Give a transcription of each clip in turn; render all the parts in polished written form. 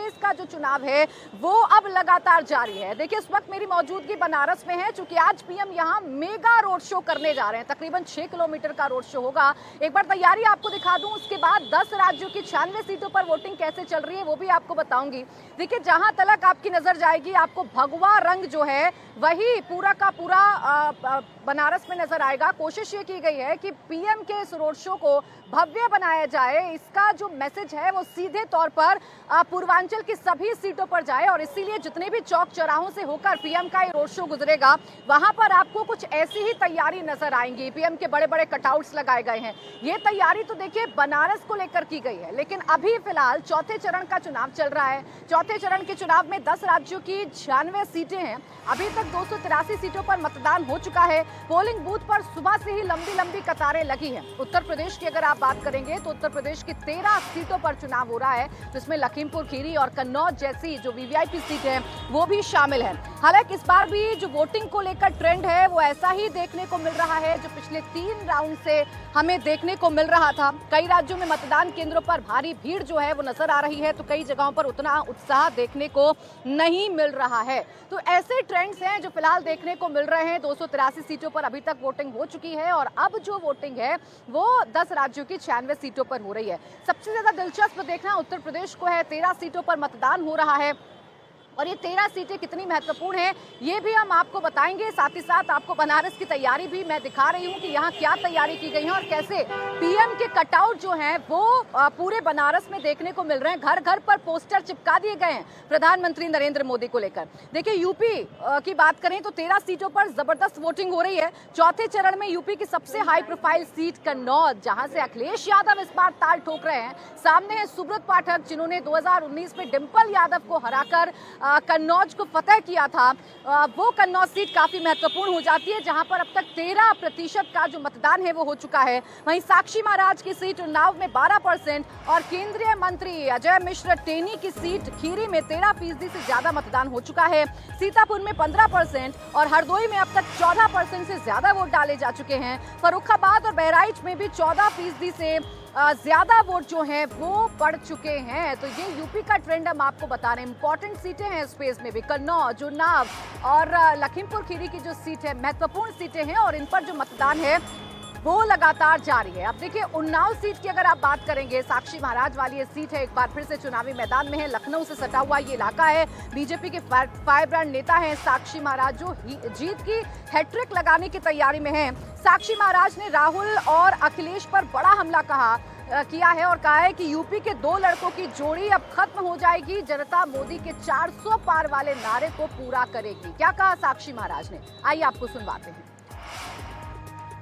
Phase का जो चुनाव है वो अब लगातार जारी है। देखिए, इस वक्त मेरी मौजूदगी बनारस में है, चूंकि आज पीएम यहां मेगा रोड शो करने जा रहे हैं। तकरीबन 6 किलोमीटर का रोड शो होगा। एक बार तैयारी आपको दिखा दूं, उसके बाद 10 राज्यों की 96 सीटों पर वोटिंग कैसे चल रही है वो भी आपको बताऊंगी। देखिए, जहां तलक आपकी नजर जाएगी आपको भगवा रंग जो है वही पूरा का पूरा बनारस में नजर आएगा। कोशिश ये की गई है कि पीएम के इस रोड शो को भव्य बनाया जाए। इसका जो मैसेज है वो सीधे तौर पर पूर्वांचल की सभी सीटों पर जाए और इसीलिए जितने भी चौक चौराहों से होकर पीएम का ये रोड शो गुजरेगा वहां पर आपको कुछ ऐसी ही तैयारी नजर आएंगी। पीएम के बड़े बड़े कटआउट्स लगाए गए हैं। ये तैयारी तो देखिए बनारस को लेकर की गई है, लेकिन अभी फिलहाल चौथे चरण का चुनाव चल रहा है। चौथे चरण के चुनाव में 10 राज्यों की 96 सीटें हैं। अभी तक 283 सीटों पर मतदान हो चुका है। पोलिंग बूथ पर सुबह से ही लंबी लंबी कतारें लगी हैं। उत्तर प्रदेश की अगर आप बात करेंगे तो उत्तर प्रदेश की 13 सीटों पर चुनाव हो रहा है, जिसमें लखीमपुर खीरी और कन्नौज जैसी जो वीवीआईपी सीट है वो भी शामिल है। हालांकि इस बार भी जो वोटिंग को लेकर ट्रेंड है वो ऐसा ही देखने को मिल रहा है जो पिछले 3 राउंड से हमें देखने को मिल रहा था। कई राज्यों में मतदान केंद्रों पर भारी भीड़ जो है वो नजर आ रही है, तो कई जगहों पर उतना उत्साह देखने को नहीं मिल रहा है। तो ऐसे ट्रेंड्स हैं जो फिलहाल देखने को मिल रहे हैं। 283 सीटों पर अभी तक वोटिंग हो चुकी है और अब जो वोटिंग है वो 10 राज्यों की 96 सीटों पर हो रही है। सबसे ज्यादा दिलचस्प देखना उत्तर प्रदेश को है। 13 सीटों पर मतदान हो रहा है और ये 13 सीटें कितनी महत्वपूर्ण है ये भी हम आपको बताएंगे। साथ ही साथ आपको बनारस की तैयारी भी मैं दिखा रही हूँ कि यहाँ क्या तैयारी की गई है और कैसे पीएम के कटआउट जो हैं वो पूरे बनारस में देखने को मिल रहे हैं। घर घर पर पोस्टर चिपका दिए गए हैं प्रधानमंत्री नरेंद्र मोदी को लेकर। देखिए, यूपी की बात करें तो 13 सीटों पर जबरदस्त वोटिंग हो रही है। चौथे चरण में यूपी की सबसे हाई प्रोफाइल सीट कन्नौज, जहां से अखिलेश यादव इस बार ताल ठोक रहे हैं। सामने है सुब्रत पाठक, जिन्होंने 2019 में डिंपल यादव को हराकर कन्नौज को फतेह किया था। वो कन्नौज सीट काफी महत्वपूर्ण हो जाती है, जहां पर अब तक 13% का जो मतदान है वो हो चुका है। वहीं साक्षी महाराज की सीट उन्नाव में 12% और केंद्रीय मंत्री अजय मिश्र टेनी की सीट खीरी में 13% से ज्यादा मतदान हो चुका है। सीतापुर में 15% और हरदोई में अब तक 14% से ज्यादा वोट डाले जा चुके हैं। फर्रुखाबाद और बहराइच में भी 14% से ज्यादा वोट जो हैं वो पड़ चुके हैं। तो ये यूपी का ट्रेंड हम आपको बता रहे हैं। इंपॉर्टेंट सीटें हैं इस फेज में भी। कन्नौज, उन्नाव और लखीमपुर खीरी की जो सीट है महत्वपूर्ण सीटें हैं और इन पर जो मतदान है वो लगातार जारी है। अब देखिए, उन्नाव सीट की अगर आप बात करेंगे, साक्षी महाराज वाली ये सीट है, एक बार फिर से चुनावी मैदान में है। लखनऊ से सटा हुआ ये इलाका है। बीजेपी के फायर ब्रांड नेता हैं साक्षी महाराज, जो जीत की हैट्रिक लगाने की तैयारी में हैं। साक्षी महाराज ने राहुल और अखिलेश पर बड़ा हमला किया है और कहा है कि यूपी के 2 लड़कों की जोड़ी अब खत्म हो जाएगी। जनता मोदी के 400 पार वाले नारे को पूरा करेगी। क्या कहा साक्षी महाराज ने, आइए आपको सुनवाते हैं।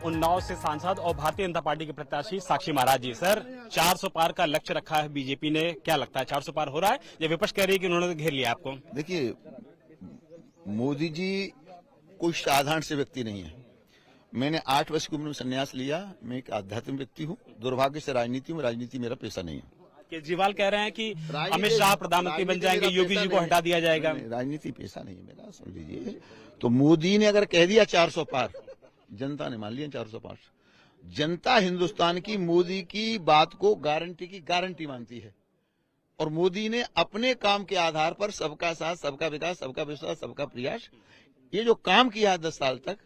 उन्नाव से सांसद और भारतीय जनता पार्टी के प्रत्याशी साक्षी महाराज जी। सर, 400 पार का लक्ष्य रखा है बीजेपी ने, क्या लगता है 400 पार हो रहा है? ये विपक्ष कह रही है कि उन्होंने घेर लिया आपको। देखिए, मोदी जी कोई साधारण से व्यक्ति नहीं है। मैंने 8 वर्ष की उम्र में संन्यास लिया। मैं एक आध्यात्मिक व्यक्ति हूँ। दुर्भाग्य से राजनीति मेरा पेशा नहीं है। केजरीवाल कह रहे हैं कि अमित शाह प्रधानमंत्री बन जाएंगे, योगी जी को हटा दिया जाएगा। राजनीति पेशा नहीं है मेरा, सुन लीजिए। तो मोदी ने अगर कह दिया 400 पार, जनता ने मान लिया 400 पार। जनता हिंदुस्तान की मोदी की बात को गारंटी मानती है और मोदी ने अपने काम के आधार पर सबका साथ, सबका विकास, सबका विश्वास, सबका प्रयास, ये जो काम किया है 10 साल तक,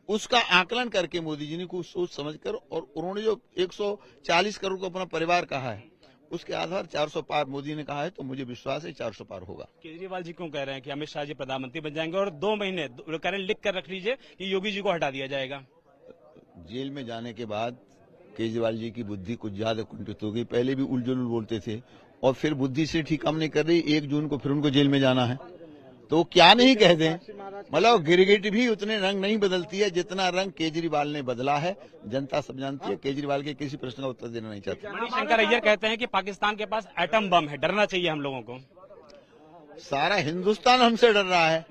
उसका आकलन करके मोदी जी ने कुछ सोच समझकर और उन्होंने जो 140 करोड़ को अपना परिवार कहा है उसके आधार 400 पार मोदी ने कहा है, तो मुझे विश्वास है 400 पार होगा। केजरीवाल जी क्यों कह रहे हैं कि अमित शाह जी प्रधानमंत्री बन जाएंगे और 2 महीने लिख कर रख लीजिए कि योगी जी को हटा दिया जाएगा? जेल में जाने के बाद केजरीवाल जी की बुद्धि कुछ ज्यादा कुंठित हो गई। पहले भी उलझुल बोलते थे और फिर बुद्धि से ठीक काम नहीं कर रही। 1 जून को फिर उनको जेल में जाना है, तो क्या नहीं कह दें। मतलब गिरगिट भी उतने रंग नहीं बदलती है जितना रंग केजरीवाल ने बदला है। जनता सब जानती है। केजरीवाल के किसी प्रश्न का उत्तर देना नहीं चाहते। मणिशंकर अय्यर कहते हैं कि पाकिस्तान के पास एटम बम है, डरना चाहिए हम लोगों को। सारा हिंदुस्तान हमसे डर रहा है।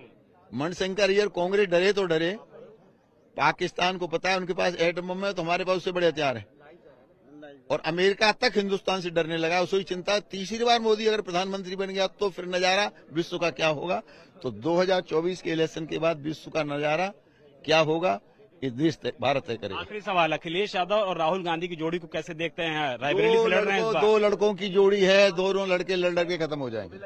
मणिशंकर अय्यर, कांग्रेस डरे तो डरे, पाकिस्तान को पता है उनके पास एटम बम है, तो हमारे पास उससे बड़े हथियार है। और अमेरिका तक हिंदुस्तान से डरने लगा। उसकी चिंता, तीसरी बार मोदी अगर प्रधानमंत्री बन गया तो फिर नजारा विश्व का क्या होगा। तो 2024 के इलेक्शन के बाद विश्व का नजारा क्या होगा ये देश भारत तय करेगा। आखिरी सवाल, अखिलेश यादव और राहुल गांधी की जोड़ी को कैसे देखते हैं? रायबरेली से लड़ रहे हैं इस बार। दो लड़कों की जोड़ी है, दोनों लड़के लड़ के खत्म हो जाएंगे।